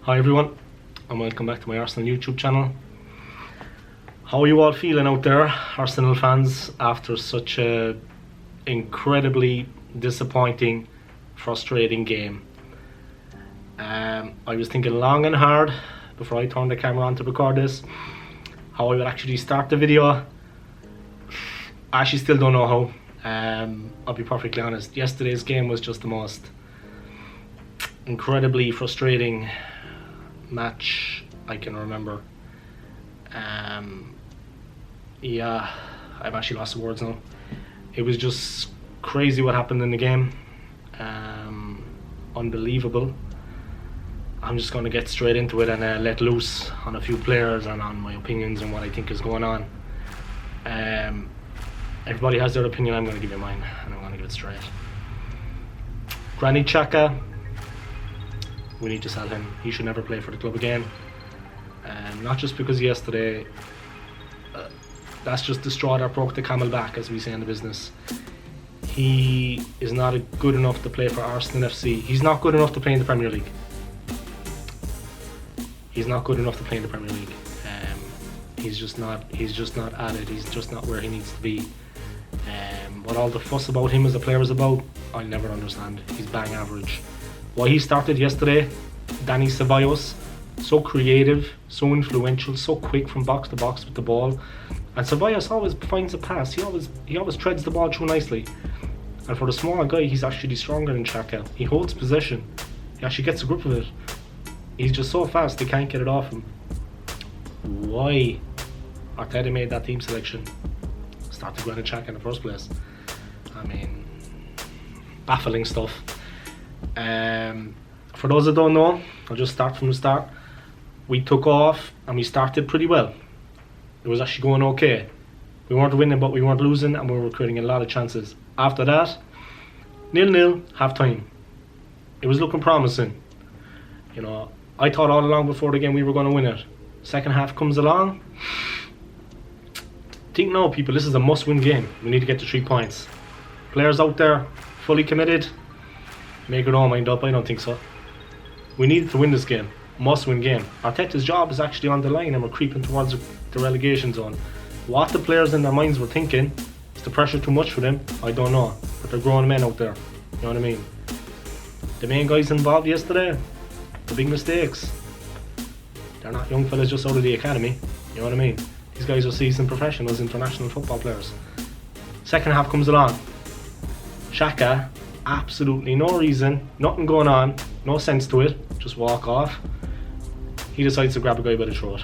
Hi everyone, and welcome back to my Arsenal YouTube channel. How are you all feeling out there, Arsenal fans, after such a incredibly disappointing, frustrating game? I was thinking long and hard before I turned the camera on to record this, how I would actually start the video. I actually still don't know how. I'll be perfectly honest. Yesterday's game was just the most incredibly frustrating match I can remember. Yeah, I've actually lost the words now. It was just crazy what happened in the game. Unbelievable. I'm just going to get straight into it and let loose on a few players and on my opinions and what I think is going on. Everybody has their opinion. I'm going to give you mine, and I'm going to give it straight. Granit Xhaka, we need to sell him. He should never play for the club again. Not just because yesterday, that's just the straw that broke the camel back, as we say in the business. He is not good enough to play for Arsenal FC. He's not good enough to play in the Premier League. He's not good enough to play in the Premier League. He's just not at it. He's just not where he needs to be. What all the fuss about him as a player is about, I'll never understand. He's bang average. Why he started yesterday, Dani Ceballos, so creative, so influential, so quick from box to box with the ball, and Ceballos always finds a pass. He always treads the ball through nicely. And for the small guy, he's actually stronger than Xhaka. He holds possession. He actually gets a grip of it. He's just so fast, they can't get it off him. Why Arteta made that team selection? Started Granit Xhaka in the first place. I mean, baffling stuff. For those that don't know, I'll just start from the start. We took off and we started pretty well. It was actually going okay. We weren't winning, but we weren't losing, and we were creating a lot of chances. After that, 0-0, half time. It was looking promising. You know, I thought all along before the game we were going to win it. Second half comes along. Think no, people, this is a must-win game. We need to get to 3 points. Players out there, fully committed. Make it all mind up, I don't think so. We needed to win this game. Must-win game. Arteta's job is actually on the line, and we're creeping towards the relegation zone. What the players in their minds were thinking, is the pressure too much for them? I don't know. But they're grown men out there. You know what I mean? The main guys involved yesterday, the big mistakes. They're not young fellas just out of the academy. You know what I mean? These guys are seasoned professionals, international football players. Second half comes along. Xhaka, absolutely no reason, nothing going on, no sense to it, just walk off. He decides to grab a guy by the throat.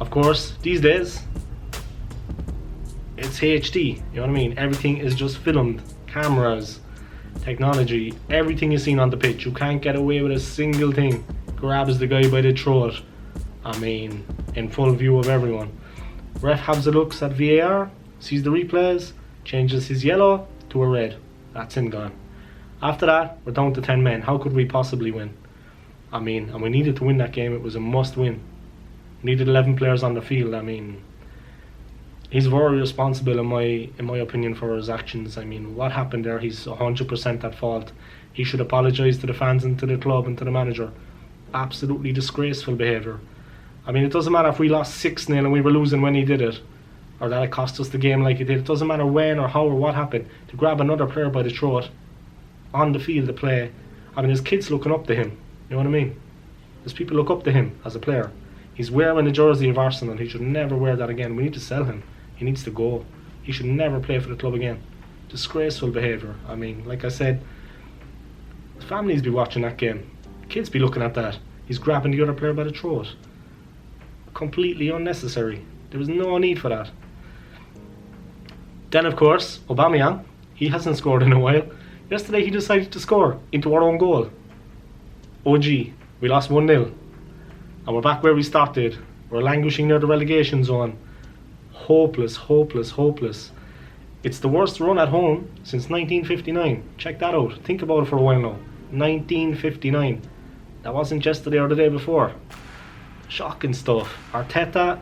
Of course, these days, it's HD, you know what I mean? Everything is just filmed, cameras, technology, everything is seen on the pitch. You can't get away with a single thing. Grabs the guy by the throat. I mean, in full view of everyone. Ref has a look at VAR, sees the replays, changes his yellow to a red. That's him gone. After that, we're down to 10 men. How could we possibly win? I mean, and we needed to win that game. It was a must win. We needed 11 players on the field. I mean, he's very responsible in my opinion for his actions. I mean, what happened there, he's 100% at fault. He should apologise to the fans and to the club and to the manager. Absolutely disgraceful behaviour. I mean, it doesn't matter if we lost 6-0 and we were losing when he did it, or that it cost us the game like it did. It doesn't matter when or how or what happened. To grab another player by the throat on the field to play. I mean, there's kids looking up to him. You know what I mean? There's people look up to him as a player. He's wearing the jersey of Arsenal. He should never wear that again. We need to sell him. He needs to go. He should never play for the club again. Disgraceful behaviour. I mean, like I said, families be watching that game. Kids be looking at that. He's grabbing the other player by the throat. Completely unnecessary. There was no need for that. Then, of course, Aubameyang. He hasn't scored in a while. Yesterday he decided to score into our own goal. OG. We lost 1-0. And we're back where we started. We're languishing near the relegation zone. Hopeless, hopeless, hopeless. It's the worst run at home since 1959. Check that out. Think about it for a while now. 1959. That wasn't yesterday or the day before. Shocking stuff. Arteta,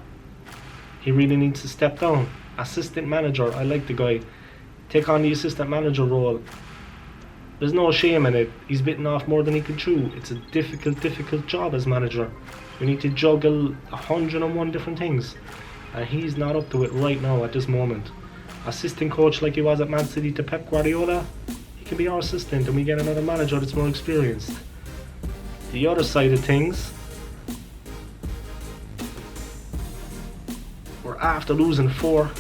he really needs to step down. Assistant manager, I like the guy. Take on the assistant manager role. There's no shame in it. He's bitten off more than he can chew. It's a difficult job as manager. You need to juggle 101 different things, and he's not up to it right now at this moment. Assistant coach like he was at Man City to Pep Guardiola, he can be our assistant, and we get another manager that's more experienced. The other side of things, we're after losing 4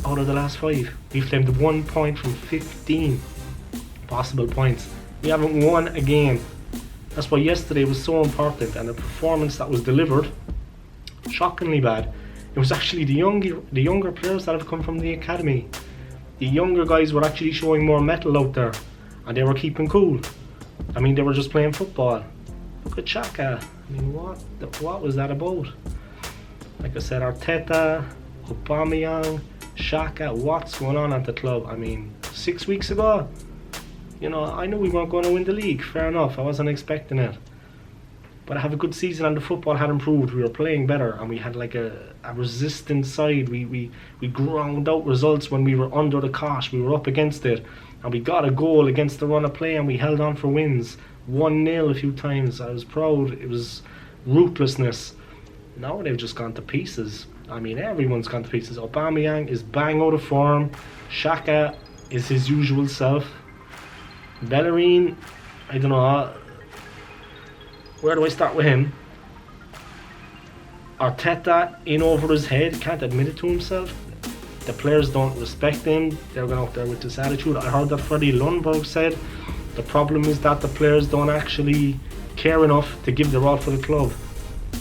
out of the last 5. We've claimed 1 point from 15 possible points. We haven't won a game. That's why yesterday was so important, and the performance that was delivered, shockingly bad. It was actually the younger players that have come from the academy. The younger guys were actually showing more mettle out there, and they were keeping cool. I mean, they were just playing football. Look at Xhaka. I mean, what was that about? Like I said, Arteta, Aubameyang, Xhaka, what's going on at the club? I mean, 6 weeks ago, you know, I knew we weren't going to win the league. Fair enough, I wasn't expecting it. But I have a good season, and the football had improved. We were playing better, and we had like a resistant side. We ground out results when we were under the cosh. We were up against it, and we got a goal against the run of play, and we held on for wins. 1-0 a few times. I was proud. It was ruthlessness. Now they've just gone to pieces. I mean, everyone's gone to pieces. Aubameyang is bang out of form. Xhaka is his usual self. Bellerin, I don't know. Where do I start with him? Arteta in over his head, can't admit it to himself. The players don't respect him. They're going out there with this attitude. I heard that Freddie Lundberg said the problem is that the players don't actually care enough to give their all for the club,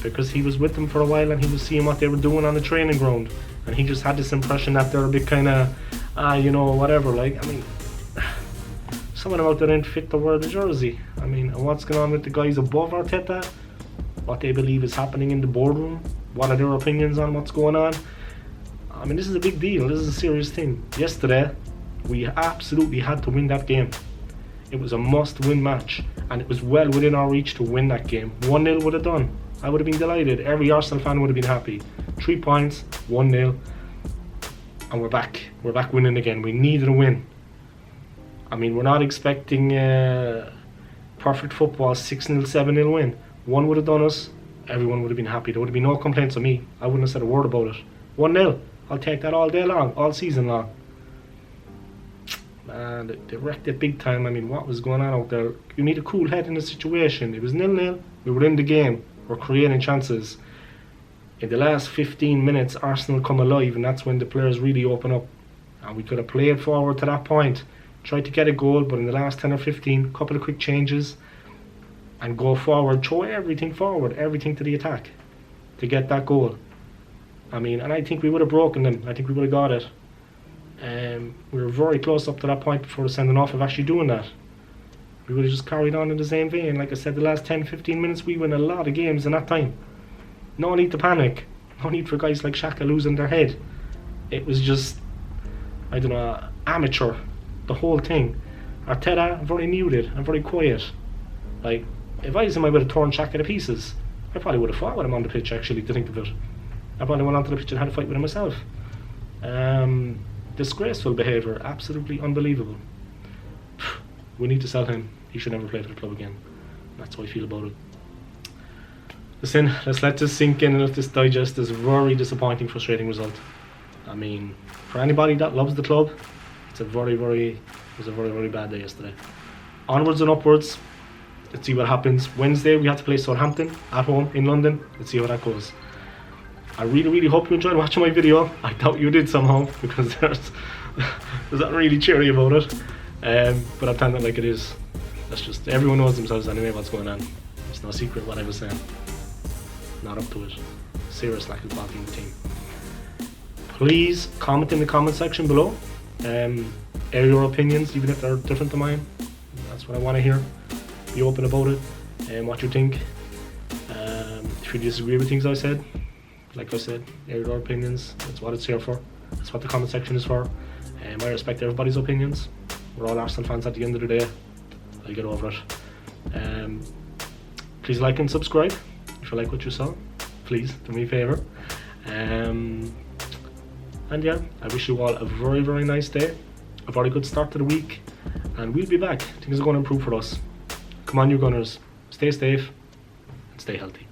because he was with them for a while and he was seeing what they were doing on the training ground, and he just had this impression that they're a bit kind of, you know, whatever. Like, I mean, some of them out there didn't fit to wear the jersey. I mean, and what's going on with the guys above Arteta? What they believe is happening in the boardroom? What are their opinions on what's going on? I mean, this is a big deal. This is a serious thing. Yesterday, we absolutely had to win that game. It was a must-win match, and it was well within our reach to win that game. 1-0 would have done. I would have been delighted. Every Arsenal fan would have been happy. 3 points, 1-0, and we're back. We're back winning again. We needed a win. I mean, we're not expecting perfect football, 6-0, 7-0 win. One would have done us. Everyone would have been happy. There would have been no complaints on me. I wouldn't have said a word about it. 1-0. I'll take that all day long, all season long. Man, they wrecked it big time. I mean, what was going on out there? You need a cool head in the situation. It was 0-0. We were in the game. We're creating chances. In the last 15 minutes, Arsenal come alive, and that's when the players really open up. And we could have played forward to that point, tried to get a goal, but in the last 10 or 15, a couple of quick changes, and go forward, throw everything forward, everything to the attack to get that goal. I mean, and I think we would have broken them. I think we would have got it. We were very close up to that point before the sending off of actually doing that. We would have just carried on in the same vein. Like I said, the last 10-15 minutes, we win a lot of games in that time. No need to panic. No need for guys like Xhaka losing their head. It was just, I don't know, amateur, the whole thing. Arteta, very muted and very quiet. Like, if I was him, I would have torn Xhaka to pieces. I probably would have fought with him on the pitch, actually, to think of it. I probably went onto the pitch and had a fight with him myself. Disgraceful behaviour, absolutely unbelievable. We need to sell him. He should never play for the club again. That's how I feel about it. Listen, let's let this sink in and let this digest this very disappointing, frustrating result. I mean, for anybody that loves the club, it was a very bad day yesterday. Onwards and upwards. Let's see what happens. Wednesday we have to play Southampton at home in London. Let's see how that goes. I really hope you enjoyed watching my video. I doubt you did somehow, because there's nothing really cheery about it. But I've planned it like it is. That's just, everyone knows themselves anyway what's going on. It's no secret what I was saying. Not up to it. Serious lack of quality in the team. Please comment in the comment section below. Air your opinions, even if they're different to mine. That's what I want to hear. Be open about it and what you think. If you disagree with things I said, like I said, air your opinions. That's what it's here for. That's what the comment section is for. I respect everybody's opinions. We're all Arsenal fans at the end of the day. I'll get over it. Please like and subscribe if you like what you saw. Please do me a favour. And yeah, I wish you all a very nice day, a very good start to the week, and we'll be back. Things are going to improve for us. Come on, you Gunners, stay safe and stay healthy.